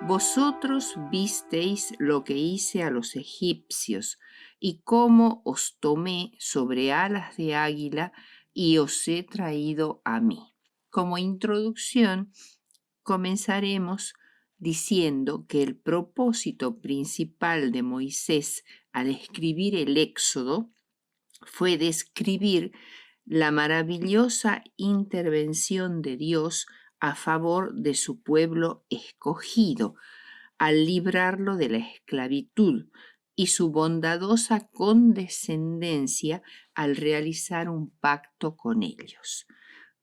Vosotros visteis lo que hice a los egipcios y cómo os tomé sobre alas de águila y os he traído a mí. Como introducción, comenzaremos diciendo que el propósito principal de Moisés al escribir el Éxodo fue describir la maravillosa intervención de Dios a favor de su pueblo escogido, al librarlo de la esclavitud, y su bondadosa condescendencia al realizar un pacto con ellos.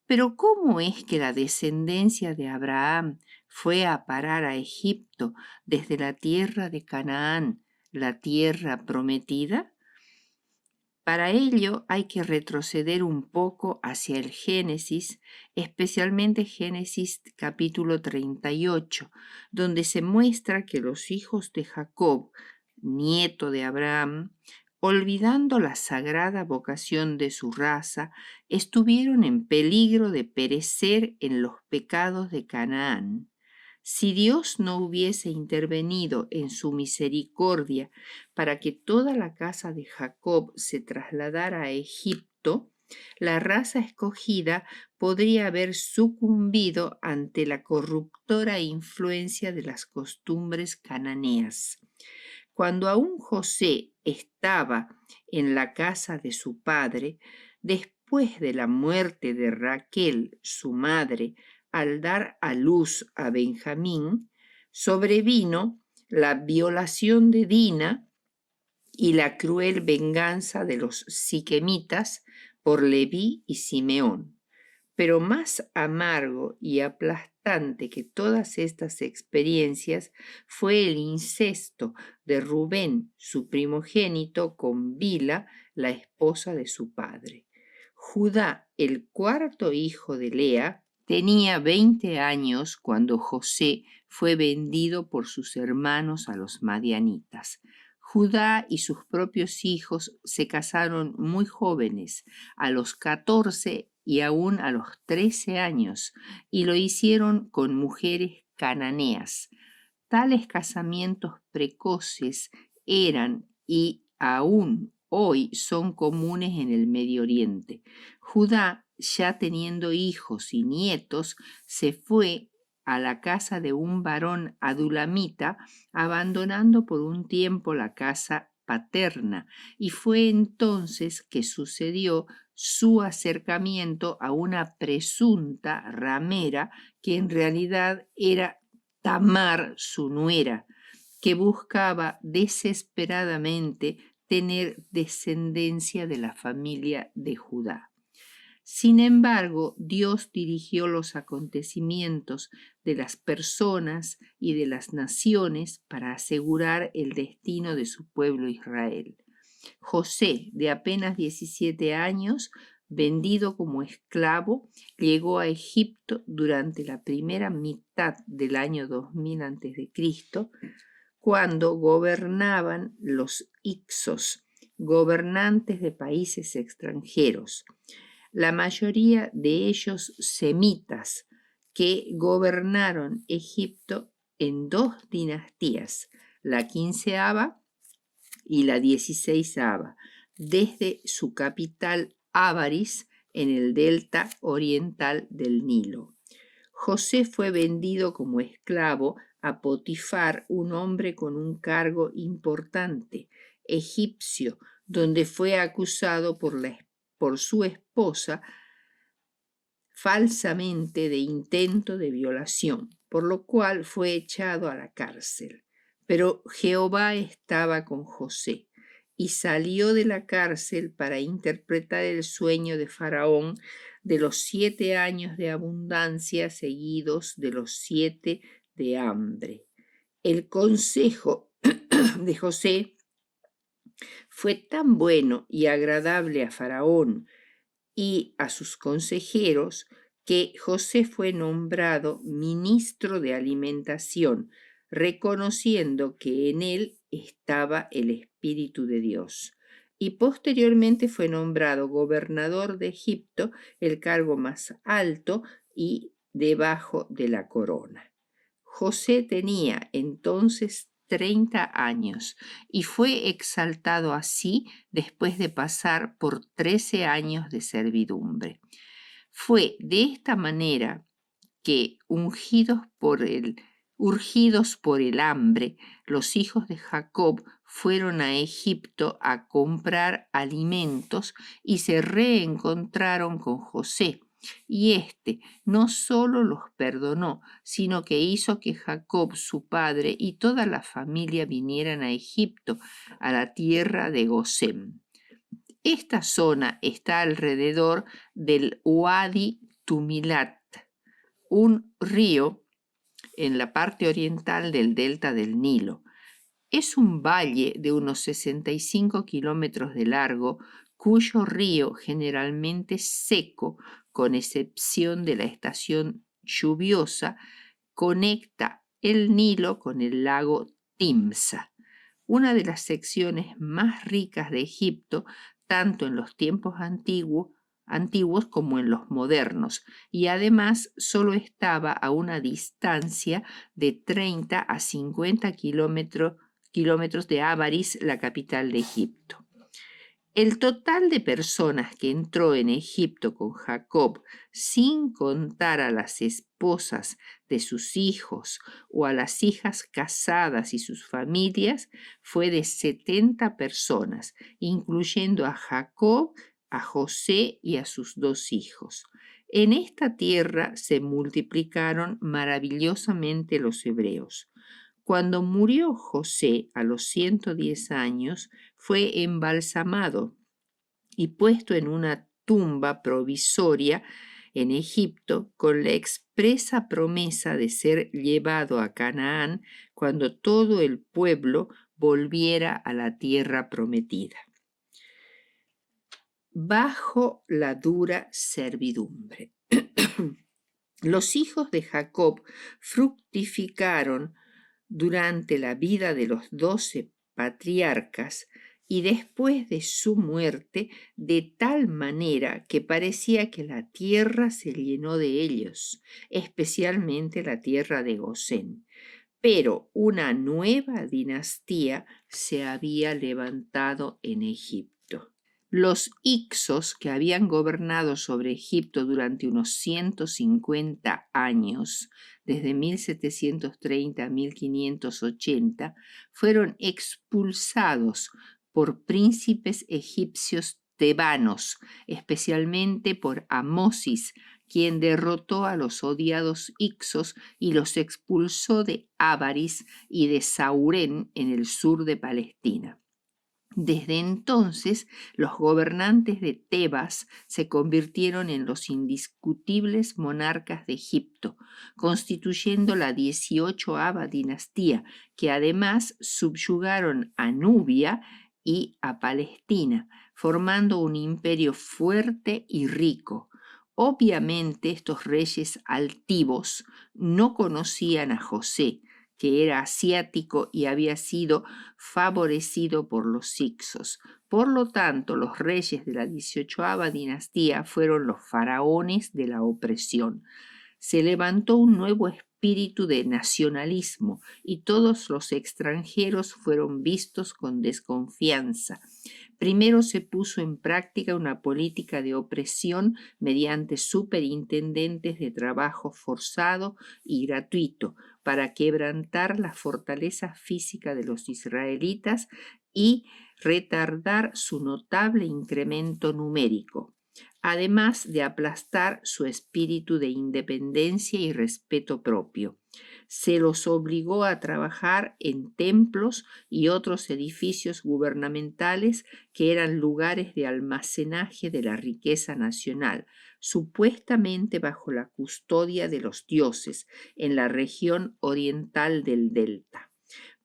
Pero ¿cómo es que la descendencia de Abraham fue a parar a Egipto desde la tierra de Canaán, la tierra prometida? Para ello hay que retroceder un poco hacia el Génesis, especialmente Génesis capítulo 38, donde se muestra que los hijos de Jacob, nieto de Abraham, olvidando la sagrada vocación de su raza, estuvieron en peligro de perecer en los pecados de Canaán. Si Dios no hubiese intervenido en su misericordia para que toda la casa de Jacob se trasladara a Egipto, la raza escogida podría haber sucumbido ante la corruptora influencia de las costumbres cananeas. Cuando aún José estaba en la casa de su padre, después de la muerte de Raquel, su madre, al dar a luz a Benjamín, sobrevino la violación de Dina y la cruel venganza de los siquemitas por Leví y Simeón. Pero más amargo y aplastante que todas estas experiencias fue el incesto de Rubén, su primogénito, con Bila, la esposa de su padre. Judá, el cuarto hijo de Lea, tenía 20 años cuando José fue vendido por sus hermanos a los madianitas. Judá y sus propios hijos se casaron muy jóvenes, a los 14 y aún a los 13 años, y lo hicieron con mujeres cananeas. Tales casamientos precoces eran y aún hoy son comunes en el Medio Oriente. Judá, ya teniendo hijos y nietos, se fue a la casa de un varón adulamita, abandonando por un tiempo la casa paterna, y fue entonces que sucedió su acercamiento a una presunta ramera que en realidad era Tamar, su nuera, que buscaba desesperadamente tener descendencia de la familia de Judá. Sin embargo, Dios dirigió los acontecimientos de las personas y de las naciones para asegurar el destino de su pueblo Israel. José, de apenas 17 años, vendido como esclavo, llegó a Egipto durante la primera mitad del año 2000 a.C., cuando gobernaban los Hicsos, gobernantes de países extranjeros, la mayoría de ellos semitas, que gobernaron Egipto en 2 dinastías, la 15ª y la 16ª, desde su capital Avaris en el delta oriental del Nilo. José fue vendido como esclavo a Potifar, un hombre con un cargo importante, egipcio, donde fue acusado por su esposa falsamente de intento de violación, por lo cual fue echado a la cárcel. Pero Jehová estaba con José y salió de la cárcel para interpretar el sueño de Faraón de los 7 años de abundancia seguidos de los 7 de hambre. El consejo de José fue tan bueno y agradable a Faraón y a sus consejeros que José fue nombrado ministro de alimentación, reconociendo que en él estaba el Espíritu de Dios. Y posteriormente fue nombrado gobernador de Egipto, el cargo más alto y debajo de la corona. José tenía entonces 30 años y fue exaltado así después de pasar por 13 años de servidumbre. Fue de esta manera que, urgidos por el hambre, los hijos de Jacob fueron a Egipto a comprar alimentos y se reencontraron con José. Y éste no solo los perdonó, sino que hizo que Jacob, su padre, y toda la familia vinieran a Egipto, a la tierra de Gosén. Esta zona está alrededor del Wadi Tumilat, un río en la parte oriental del delta del Nilo. Es un valle de unos 65 kilómetros de largo, cuyo río, generalmente seco, con excepción de la estación lluviosa, conecta el Nilo con el lago Timsa, una de las secciones más ricas de Egipto, tanto en los tiempos antiguos como en los modernos, y además solo estaba a una distancia de 30 a 50 kilómetros de Avaris, la capital de Egipto. El total de personas que entró en Egipto con Jacob, sin contar a las esposas de sus hijos o a las hijas casadas y sus familias, fue de 70 personas, incluyendo a Jacob, a José y a sus 2 hijos. En esta tierra se multiplicaron maravillosamente los hebreos. Cuando murió José a los 110 años, fue embalsamado y puesto en una tumba provisoria en Egipto con la expresa promesa de ser llevado a Canaán cuando todo el pueblo volviera a la tierra prometida. Bajo la dura servidumbre. Los hijos de Jacob fructificaron durante la vida de los 12 patriarcas y después de su muerte, de tal manera que parecía que la tierra se llenó de ellos, especialmente la tierra de Gosén. Pero una nueva dinastía se había levantado en Egipto. Los Hicsos, que habían gobernado sobre Egipto durante unos 150 años, desde 1730 a 1580, fueron expulsados por príncipes egipcios tebanos, especialmente por Amosis, quien derrotó a los odiados Hicsos y los expulsó de Avaris y de Saurén en el sur de Palestina. Desde entonces, los gobernantes de Tebas se convirtieron en los indiscutibles monarcas de Egipto, constituyendo la 18ª dinastía, que además subyugaron a Nubia y a Palestina, formando un imperio fuerte y rico. Obviamente, estos reyes altivos no conocían a José, que era asiático y había sido favorecido por los Hicsos. Por lo tanto, los reyes de la 18ª dinastía fueron los faraones de la opresión. Se levantó un nuevo espíritu de nacionalismo y todos los extranjeros fueron vistos con desconfianza. Primero se puso en práctica una política de opresión mediante superintendentes de trabajo forzado y gratuito para quebrantar la fortaleza física de los israelitas y retardar su notable incremento numérico, además de aplastar su espíritu de independencia y respeto propio. Se los obligó a trabajar en templos y otros edificios gubernamentales que eran lugares de almacenaje de la riqueza nacional, supuestamente bajo la custodia de los dioses en la región oriental del delta.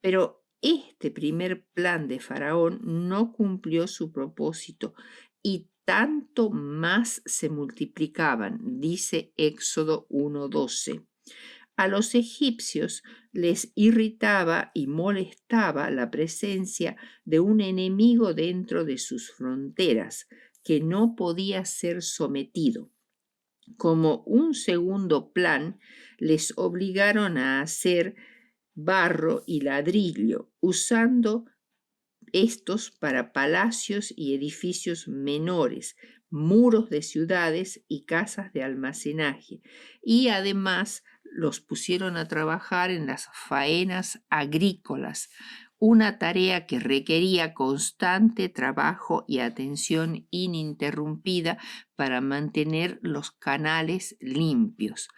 Pero este primer plan de Faraón no cumplió su propósito y tanto más se multiplicaban, dice Éxodo 1:12. A los egipcios les irritaba y molestaba la presencia de un enemigo dentro de sus fronteras que no podía ser sometido. Como un segundo plan, les obligaron a hacer barro y ladrillo, usando estos para palacios y edificios menores, muros de ciudades y casas de almacenaje, y además los pusieron a trabajar en las faenas agrícolas, una tarea que requería constante trabajo y atención ininterrumpida para mantener los canales limpios.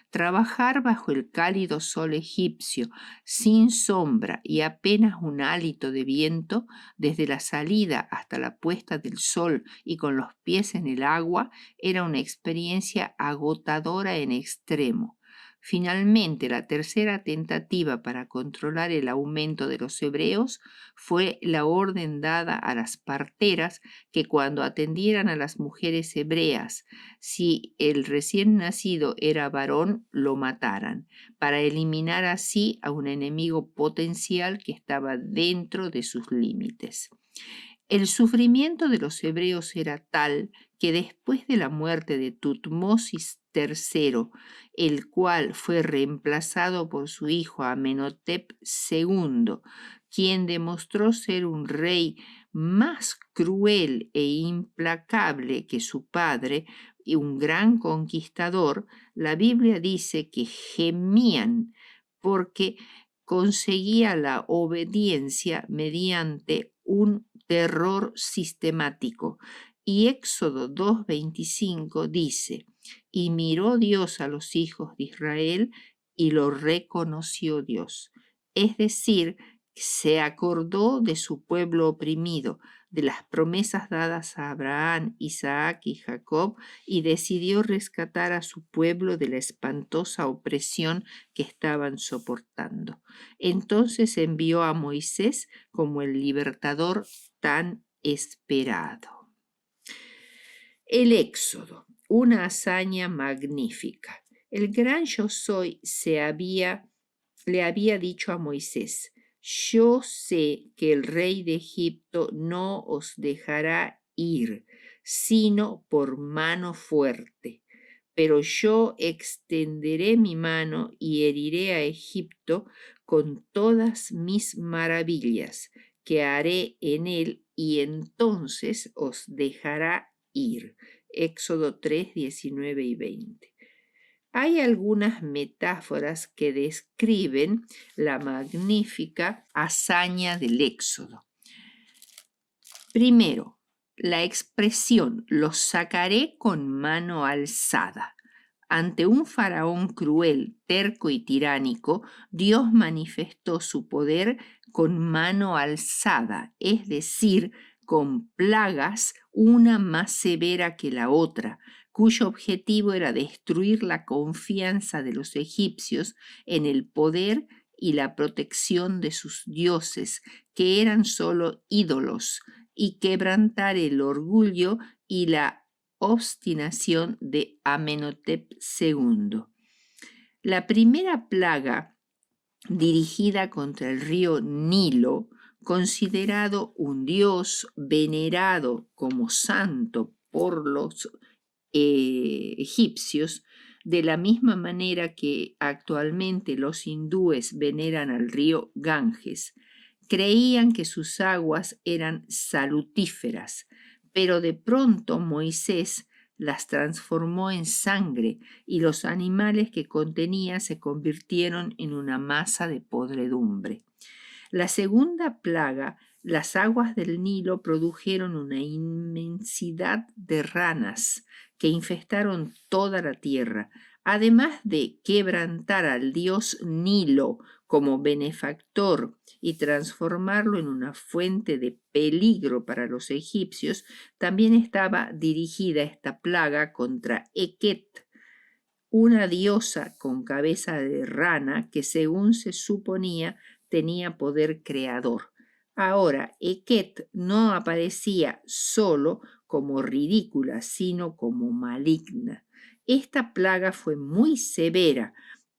Trabajar bajo el cálido sol egipcio, sin sombra y apenas un hálito de viento, desde la salida hasta la puesta del sol y con los pies en el agua, era una experiencia agotadora en extremo. Finalmente, la tercera tentativa para controlar el aumento de los hebreos fue la orden dada a las parteras que cuando atendieran a las mujeres hebreas, si el recién nacido era varón, lo mataran, para eliminar así a un enemigo potencial que estaba dentro de sus límites. El sufrimiento de los hebreos era tal que después de la muerte de Tutmosis III, el cual fue reemplazado por su hijo Amenhotep II, quien demostró ser un rey más cruel e implacable que su padre y un gran conquistador, la Biblia dice que gemían porque conseguía la obediencia mediante un terror sistemático. Y Éxodo 2:25 dice, y miró Dios a los hijos de Israel y lo reconoció Dios. Es decir, se acordó de su pueblo oprimido, de las promesas dadas a Abraham, Isaac y Jacob, y decidió rescatar a su pueblo de la espantosa opresión que estaban soportando. Entonces envió a Moisés como el libertador tan esperado. El Éxodo, una hazaña magnífica. El gran Yo Soy le había dicho a Moisés, yo sé que el rey de Egipto no os dejará ir, sino por mano fuerte. Pero yo extenderé mi mano y heriré a Egipto con todas mis maravillas que haré en él, y entonces os dejará ir. Éxodo 3, 19 y 20. Hay algunas metáforas que describen la magnífica hazaña del Éxodo. Primero, la expresión los sacaré con mano alzada. Ante un faraón cruel, terco y tiránico, Dios manifestó su poder con mano alzada, es decir, con plagas, una más severa que la otra, cuyo objetivo era destruir la confianza de los egipcios en el poder y la protección de sus dioses, que eran solo ídolos, y quebrantar el orgullo y la obstinación de Amenhotep II. La primera plaga dirigida contra el río Nilo, considerado un dios venerado como santo por los egipcios, de la misma manera que actualmente los hindúes veneran al río Ganges. Creían que sus aguas eran salutíferas, pero de pronto Moisés las transformó en sangre y los animales que contenía se convirtieron en una masa de podredumbre. La segunda plaga, las aguas del Nilo produjeron una inmensidad de ranas que infestaron toda la tierra, además de quebrantar al dios Nilo como benefactor y transformarlo en una fuente de peligro para los egipcios. También estaba dirigida esta plaga contra Eket, una diosa con cabeza de rana que, según se suponía, tenía poder creador. Ahora, Eket no aparecía solo como ridícula, sino como maligna. Esta plaga fue muy severa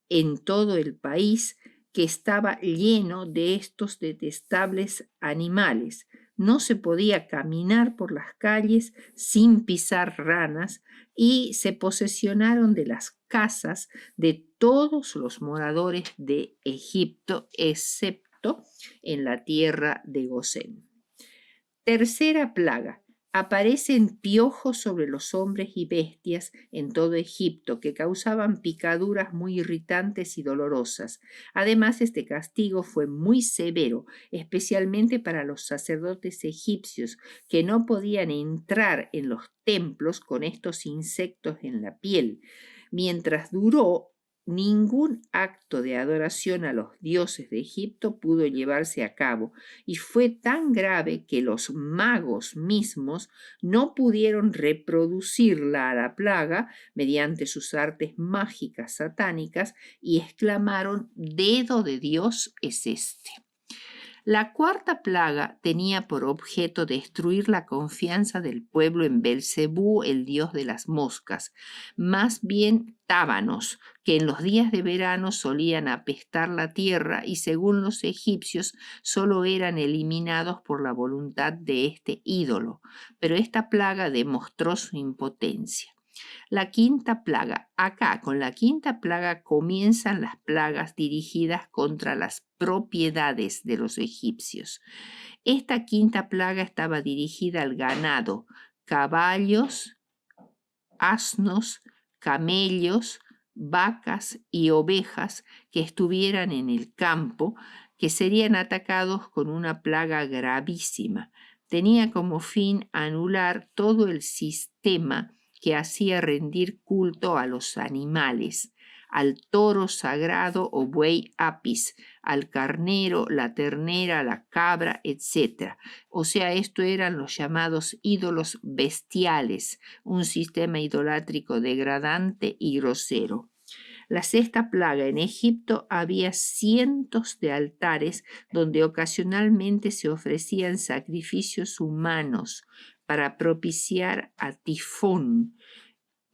en todo el país, que estaba lleno de estos detestables animales. no se podía caminar por las calles sin pisar ranas y se posesionaron de las casas de todos los moradores de Egipto, excepto en la tierra de Gosén. Tercera plaga. Aparecen piojos sobre los hombres y bestias en todo Egipto que causaban picaduras muy irritantes y dolorosas. Además, este castigo fue muy severo, especialmente para los sacerdotes egipcios, que no podían entrar en los templos con estos insectos en la piel. Mientras duró, ningún acto de adoración a los dioses de Egipto pudo llevarse a cabo, y fue tan grave que los magos mismos no pudieron reproducirla a la plaga mediante sus artes mágicas satánicas y exclamaron: «Dedo de Dios es este». La cuarta plaga tenía por objeto destruir la confianza del pueblo en Belcebú, el dios de las moscas, más bien tábanos, que en los días de verano solían apestar la tierra y, según los egipcios, solo eran eliminados por la voluntad de este ídolo. Pero esta plaga demostró su impotencia. La quinta plaga. Acá, con la quinta plaga, comienzan las plagas dirigidas contra las propiedades de los egipcios. Esta quinta plaga estaba dirigida al ganado: caballos, asnos, camellos, vacas y ovejas que estuvieran en el campo, que serían atacados con una plaga gravísima. Tenía como fin anular todo el sistema que hacía rendir culto a los animales, al toro sagrado o buey apis, al carnero, la ternera, la cabra, etc. O sea, esto eran los llamados ídolos bestiales, un sistema idolátrico degradante y grosero. La sexta plaga. En Egipto había cientos de altares donde ocasionalmente se ofrecían sacrificios humanos para propiciar a Tifón.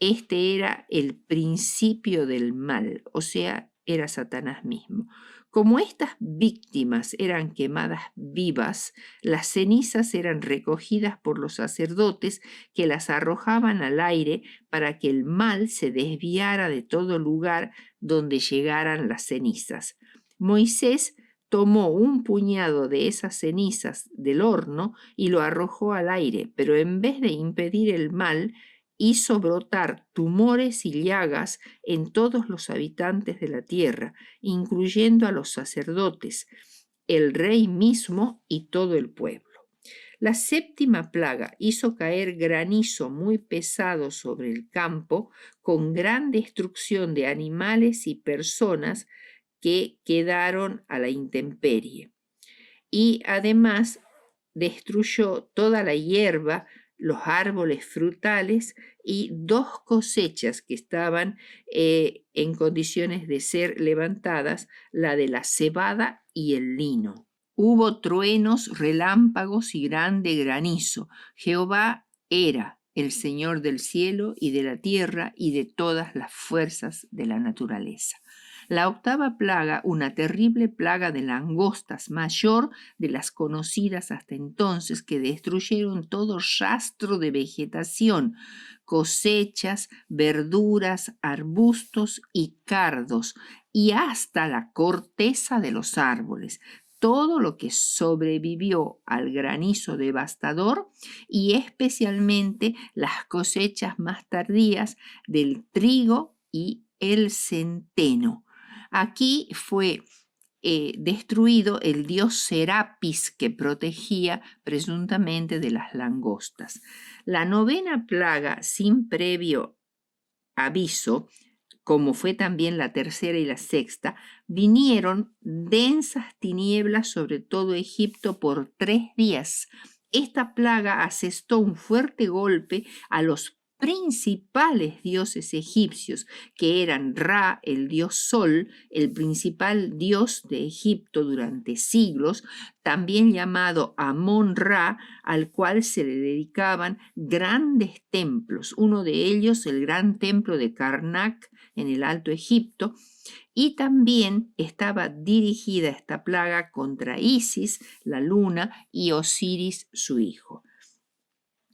Este era el principio del mal, o sea, era Satanás mismo. Como estas víctimas eran quemadas vivas, las cenizas eran recogidas por los sacerdotes, que las arrojaban al aire para que el mal se desviara de todo lugar donde llegaran las cenizas. Moisés tomó un puñado de esas cenizas del horno y lo arrojó al aire, pero en vez de impedir el mal, hizo brotar tumores y llagas en todos los habitantes de la tierra, incluyendo a los sacerdotes, el rey mismo y todo el pueblo. La séptima plaga hizo caer granizo muy pesado sobre el campo, con gran destrucción de animales y personas que quedaron a la intemperie. Y además destruyó toda la hierba, los árboles frutales y 2 cosechas que estaban en condiciones de ser levantadas, la de la cebada y el lino. Hubo truenos, relámpagos y grande granizo. Jehová era el Señor del cielo y de la tierra y de todas las fuerzas de la naturaleza. La octava plaga, una terrible plaga de langostas, mayor de las conocidas hasta entonces, que destruyeron todo rastro de vegetación, cosechas, verduras, arbustos y cardos, y hasta la corteza de los árboles. Todo lo que sobrevivió al granizo devastador, y especialmente las cosechas más tardías del trigo y el centeno. Aquí fue destruido el dios Serapis, que protegía presuntamente de las langostas. La novena plaga, sin previo aviso, como fue también la tercera y la sexta, vinieron densas tinieblas sobre todo Egipto por 3 días. Esta plaga asestó un fuerte golpe a los principales dioses egipcios, que eran Ra, el dios Sol, el principal dios de Egipto durante siglos, también llamado Amón-Ra, al cual se le dedicaban grandes templos. Uno de ellos, el gran templo de Karnak en el Alto Egipto, y también estaba dirigida esta plaga contra Isis, la luna, y Osiris, su hijo.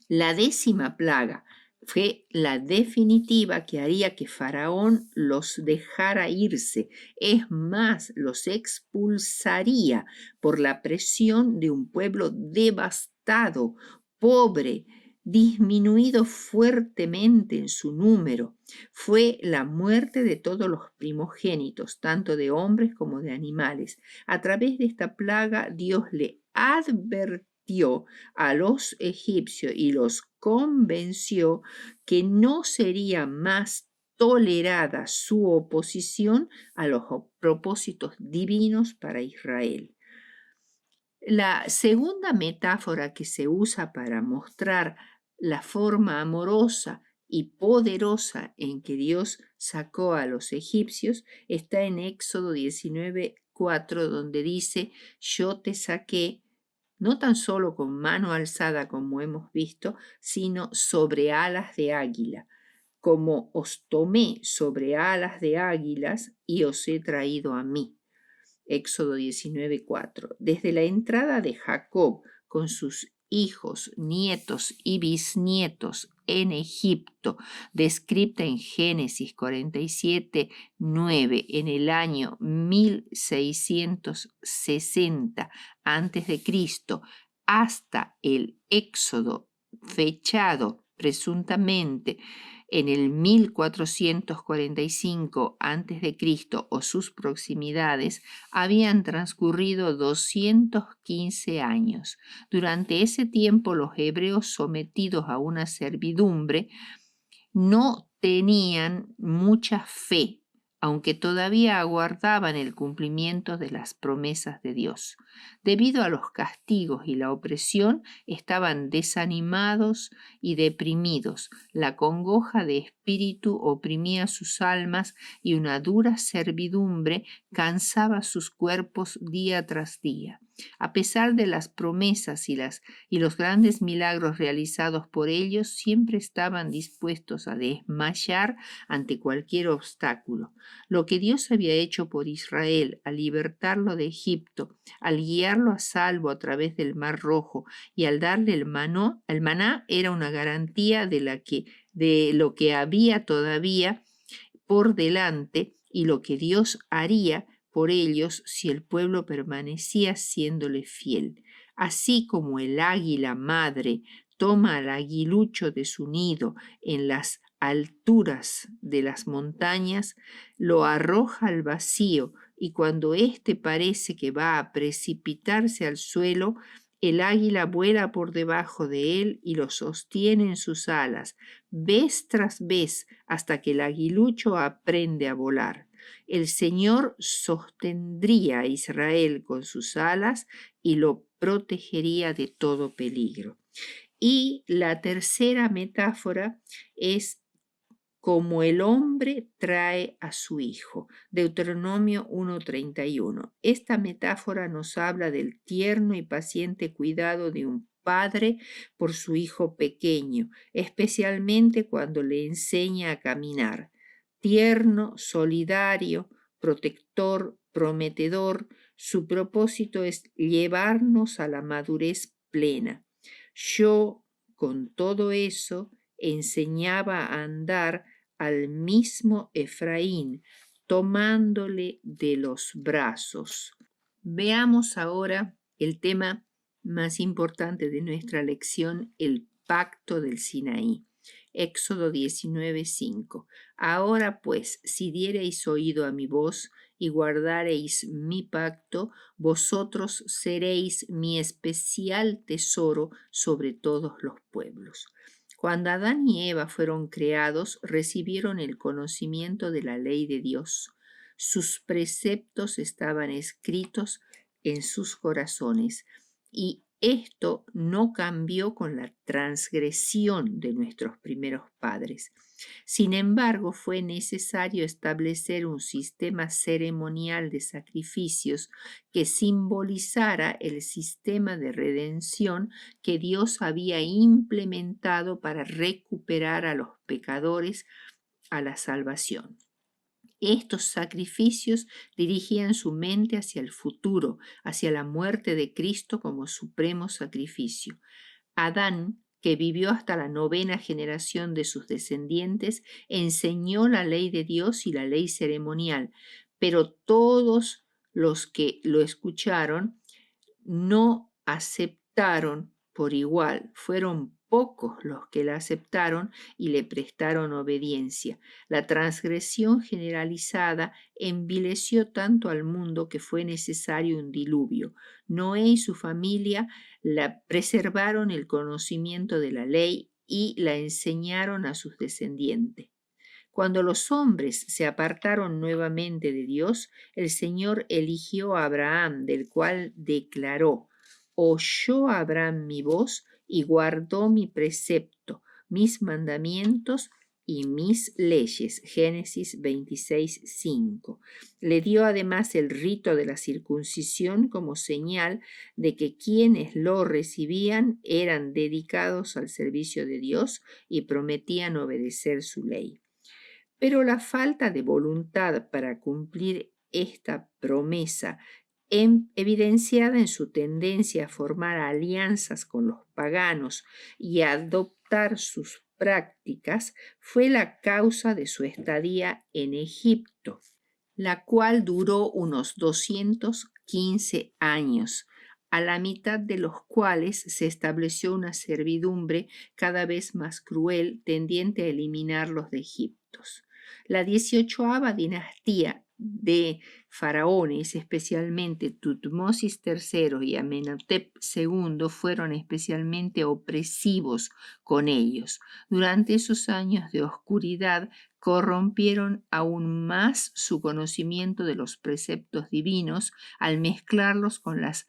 La 10ª plaga fue la definitiva que haría que Faraón los dejara irse. Es más, los expulsaría por la presión de un pueblo devastado, pobre, disminuido fuertemente en su número. Fue la muerte de todos los primogénitos, tanto de hombres como de animales. A través de esta plaga, Dios le advirtió a los egipcios y los convenció que no sería más tolerada su oposición a los propósitos divinos para Israel. La segunda metáfora que se usa para mostrar la forma amorosa y poderosa en que Dios sacó a los egipcios está en Éxodo 19:4, donde dice: yo te saqué no tan solo con mano alzada como hemos visto, sino sobre alas de águila, como os tomé sobre alas de águilas y os he traído a mí. Éxodo 19:4. Desde la entrada de Jacob con sus hijos, nietos y bisnietos en Egipto, descrita en Génesis 47:9 en el año 1660 a.C., hasta el éxodo fechado presuntamente en el 1445 a.C. o sus proximidades, habían transcurrido 215 años. Durante ese tiempo, los hebreos sometidos a una servidumbre no tenían mucha fe, aunque todavía aguardaban el cumplimiento de las promesas de Dios. Debido a los castigos y la opresión, estaban desanimados y deprimidos. La congoja de espíritu oprimía sus almas y una dura servidumbre cansaba sus cuerpos día tras día. A pesar de las promesas y los grandes milagros realizados por ellos, siempre estaban dispuestos a desmayar ante cualquier obstáculo. Lo que Dios había hecho por Israel al libertarlo de Egipto, al guiarlo a salvo a través del Mar Rojo y al darle el maná era una garantía de lo que había todavía por delante y lo que Dios haría por ellos si el pueblo permanecía siéndole fiel. Así como el águila madre toma al aguilucho de su nido en las alturas de las montañas, lo arroja al vacío y cuando éste parece que va a precipitarse al suelo, el águila vuela por debajo de él y lo sostiene en sus alas, vez tras vez, hasta que el aguilucho aprende a volar. El Señor sostendría a Israel con sus alas y lo protegería de todo peligro. Y la tercera metáfora es como el hombre trae a su hijo. Deuteronomio 1:31. Esta metáfora nos habla del tierno y paciente cuidado de un padre por su hijo pequeño, especialmente cuando le enseña a caminar. Tierno, solidario, protector, prometedor, su propósito es llevarnos a la madurez plena. Yo, con todo eso, enseñaba a andar al mismo Efraín, tomándole de los brazos. Veamos ahora el tema más importante de nuestra lección, el pacto del Sinaí. Éxodo 19:5. Ahora pues, si diereis oído a mi voz y guardareis mi pacto, vosotros seréis mi especial tesoro sobre todos los pueblos. Cuando Adán y Eva fueron creados, recibieron el conocimiento de la ley de Dios. Sus preceptos estaban escritos en sus corazones y Esto no cambió con la transgresión de nuestros primeros padres. Sin embargo, fue necesario establecer un sistema ceremonial de sacrificios que simbolizara el sistema de redención que Dios había implementado para recuperar a los pecadores a la salvación. Estos sacrificios dirigían su mente hacia el futuro, hacia la muerte de Cristo como supremo sacrificio. Adán, que vivió hasta la 9ª generación de sus descendientes, enseñó la ley de Dios y la ley ceremonial, pero todos los que lo escucharon no aceptaron por igual. Fueron pocos los que la aceptaron y le prestaron obediencia. La transgresión generalizada envileció tanto al mundo que fue necesario un diluvio. Noé y su familia preservaron el conocimiento de la ley y la enseñaron a sus descendientes. Cuando los hombres se apartaron nuevamente de Dios, el Señor eligió a Abraham, del cual declaró: oyó Abraham mi voz y guardó mi precepto, mis mandamientos y mis leyes. Génesis 26:5. Le dio además el rito de la circuncisión como señal de que quienes lo recibían eran dedicados al servicio de Dios y prometían obedecer su ley. Pero la falta de voluntad para cumplir esta promesa, evidenciada en su tendencia a formar alianzas con los paganos y a adoptar sus prácticas, fue la causa de su estadía en Egipto, la cual duró unos 215 años, a la mitad de los cuales se estableció una servidumbre cada vez más cruel, tendiente a eliminarlos de Egipto. La 18ª dinastía de faraones, especialmente Tutmosis III y Amenhotep II, fueron especialmente opresivos con ellos. Durante esos años de oscuridad, corrompieron aún más su conocimiento de los preceptos divinos al mezclarlos con las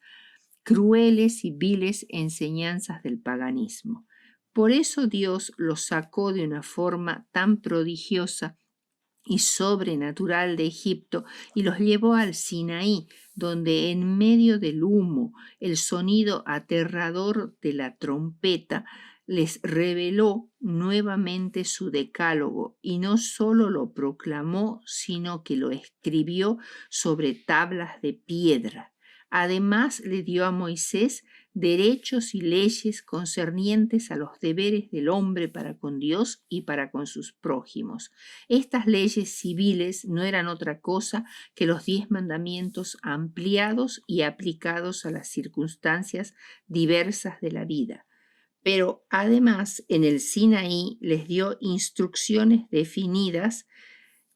crueles y viles enseñanzas del paganismo. Por eso Dios los sacó de una forma tan prodigiosa y sobrenatural de Egipto y los llevó al Sinaí, donde en medio del humo, el sonido aterrador de la trompeta les reveló nuevamente su decálogo, y no solo lo proclamó, sino que lo escribió sobre tablas de piedra. Además le dio a Moisés derechos y leyes concernientes a los deberes del hombre para con Dios y para con sus prójimos. Estas leyes civiles no eran otra cosa que los 10 mandamientos ampliados y aplicados a las circunstancias diversas de la vida. Pero además en el Sinaí les dio instrucciones definidas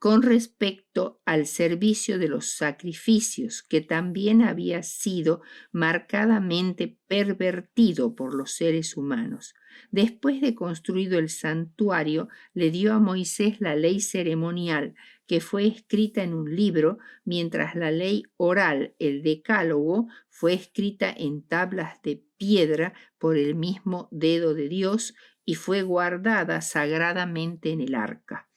con respecto al servicio de los sacrificios, que también había sido marcadamente pervertido por los seres humanos. Después de construido el santuario, le dio a Moisés la ley ceremonial, que fue escrita en un libro, mientras la ley oral, el decálogo, fue escrita en tablas de piedra por el mismo dedo de Dios y fue guardada sagradamente en el arca.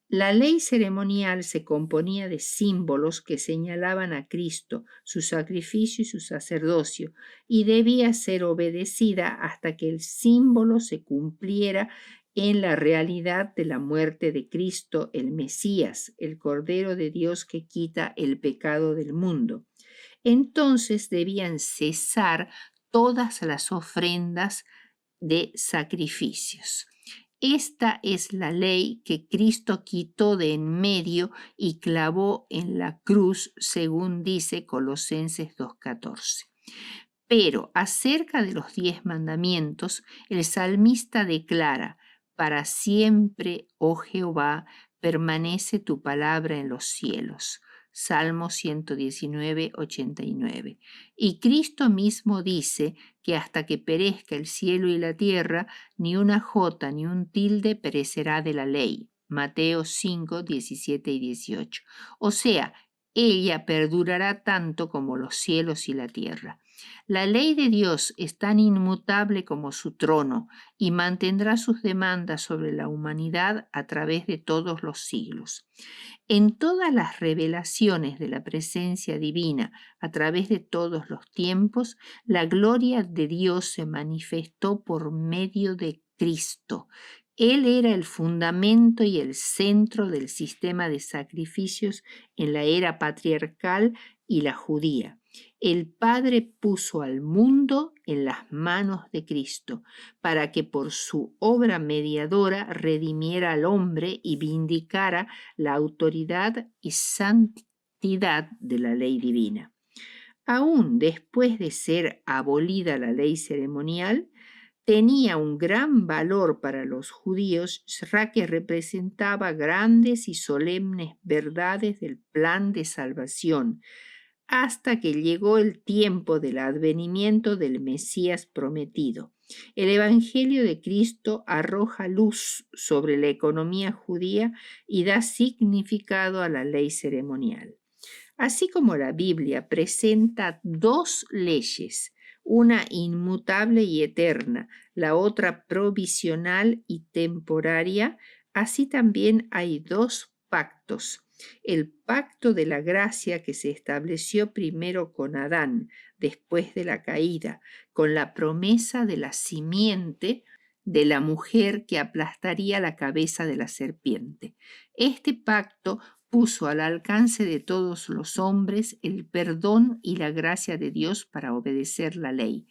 La ley ceremonial se componía de símbolos que señalaban a Cristo, su sacrificio y su sacerdocio, y debía ser obedecida hasta que el símbolo se cumpliera en la realidad de la muerte de Cristo, el Mesías, el Cordero de Dios que quita el pecado del mundo. Entonces debían cesar todas las ofrendas de sacrificios. Esta es la ley que Cristo quitó de en medio y clavó en la cruz, según dice Colosenses 2:14. Pero acerca de los 10 mandamientos, el salmista declara: para siempre, oh Jehová, permanece tu palabra en los cielos. Salmo 119:89. Y Cristo mismo dice que hasta que perezca el cielo y la tierra, ni una jota ni un tilde perecerá de la ley. Mateo 5:17 y 18. O sea, ella perdurará tanto como los cielos y la tierra. La ley de Dios es tan inmutable como su trono y mantendrá sus demandas sobre la humanidad a través de todos los siglos. En todas las revelaciones de la presencia divina a través de todos los tiempos, la gloria de Dios se manifestó por medio de Cristo. Él era el fundamento y el centro del sistema de sacrificios en la era patriarcal y la judía. El Padre puso al mundo en las manos de Cristo para que por su obra mediadora redimiera al hombre y vindicara la autoridad y santidad de la ley divina. Aún después de ser abolida la ley ceremonial, tenía un gran valor para los judíos, ya que representaba grandes y solemnes verdades del plan de salvación, hasta que llegó el tiempo del advenimiento del Mesías prometido. El Evangelio de Cristo arroja luz sobre la economía judía y da significado a la ley ceremonial. Así como la Biblia presenta dos leyes, una inmutable y eterna, la otra provisional y temporaria, así también hay dos pactos. El pacto de la gracia que se estableció primero con Adán, después de la caída, con la promesa de la simiente de la mujer que aplastaría la cabeza de la serpiente. Este pacto puso al alcance de todos los hombres el perdón y la gracia de Dios para obedecer la ley.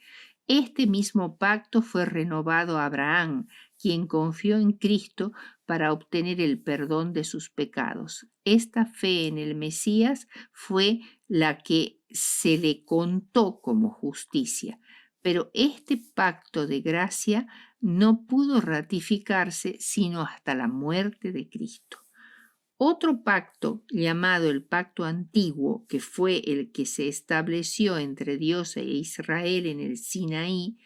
Este mismo pacto fue renovado a Abraham, quien confió en Cristo para obtener el perdón de sus pecados. Esta fe en el Mesías fue la que se le contó como justicia, pero este pacto de gracia no pudo ratificarse sino hasta la muerte de Cristo. Otro pacto, llamado el pacto antiguo, que fue el que se estableció entre Dios e Israel en el Sinaí,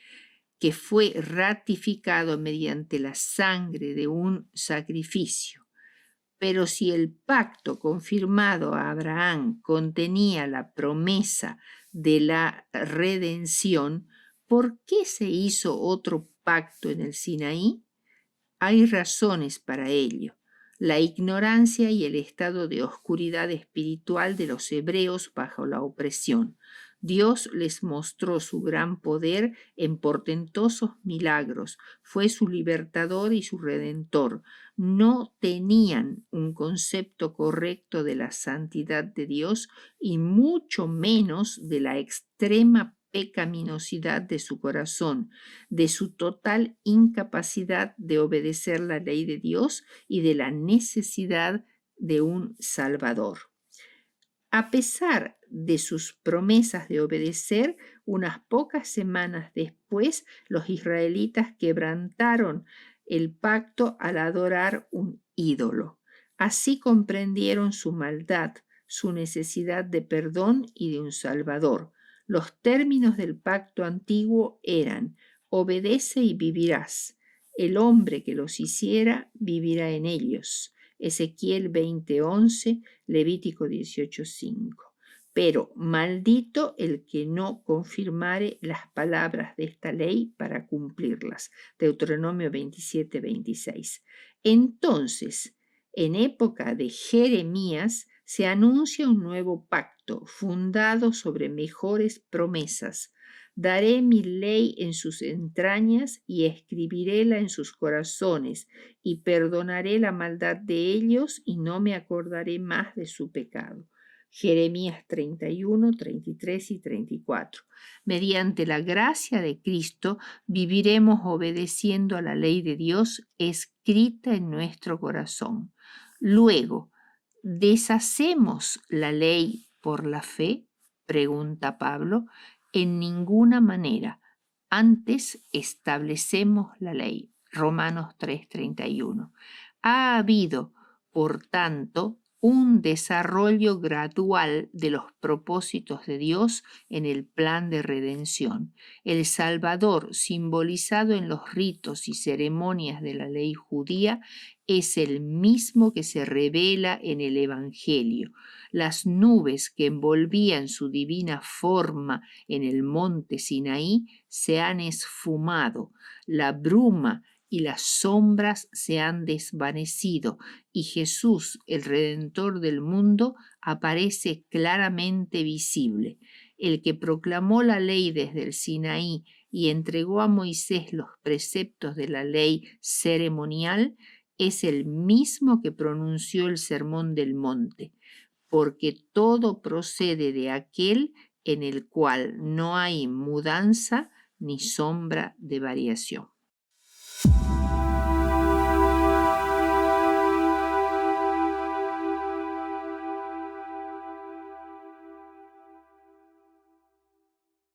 que fue ratificado mediante la sangre de un sacrificio. Pero si el pacto confirmado a Abraham contenía la promesa de la redención, ¿por qué se hizo otro pacto en el Sinaí? Hay razones para ello. La ignorancia y el estado de oscuridad espiritual de los hebreos bajo la opresión. Dios les mostró su gran poder en portentosos milagros. Fue su libertador y su redentor. No tenían un concepto correcto de la santidad de Dios y mucho menos de la extrema pecaminosidad de su corazón, de su total incapacidad de obedecer la ley de Dios y de la necesidad de un Salvador. A pesar de sus promesas de obedecer, unas pocas semanas después los israelitas quebrantaron el pacto al adorar un ídolo. Así comprendieron su maldad, su necesidad de perdón y de un Salvador. Los términos del pacto antiguo eran: obedece y vivirás. El hombre que los hiciera vivirá en ellos. Ezequiel 20:11, Levítico 18:5. Pero maldito el que no confirmare las palabras de esta ley para cumplirlas. Deuteronomio 27:26. Entonces, en época de Jeremías, se anuncia un nuevo pacto fundado sobre mejores promesas. Daré mi ley en sus entrañas y escribiréla en sus corazones, y perdonaré la maldad de ellos y no me acordaré más de su pecado. Jeremías 31, 33 y 34. Mediante la gracia de Cristo viviremos obedeciendo a la ley de Dios escrita en nuestro corazón. Luego, ¿deshacemos la ley por la fe?, pregunta Pablo. En ninguna manera. Antes establecemos la ley. Romanos 3:31. Ha habido, por tanto, un desarrollo gradual de los propósitos de Dios en el plan de redención. El Salvador, simbolizado en los ritos y ceremonias de la ley judía, es el mismo que se revela en el Evangelio. Las nubes que envolvían su divina forma en el monte Sinaí se han esfumado, la bruma y las sombras se han desvanecido y Jesús, el Redentor del mundo, aparece claramente visible. El que proclamó la ley desde el Sinaí y entregó a Moisés los preceptos de la ley ceremonial, es el mismo que pronunció el Sermón del Monte, porque todo procede de aquel en el cual no hay mudanza ni sombra de variación.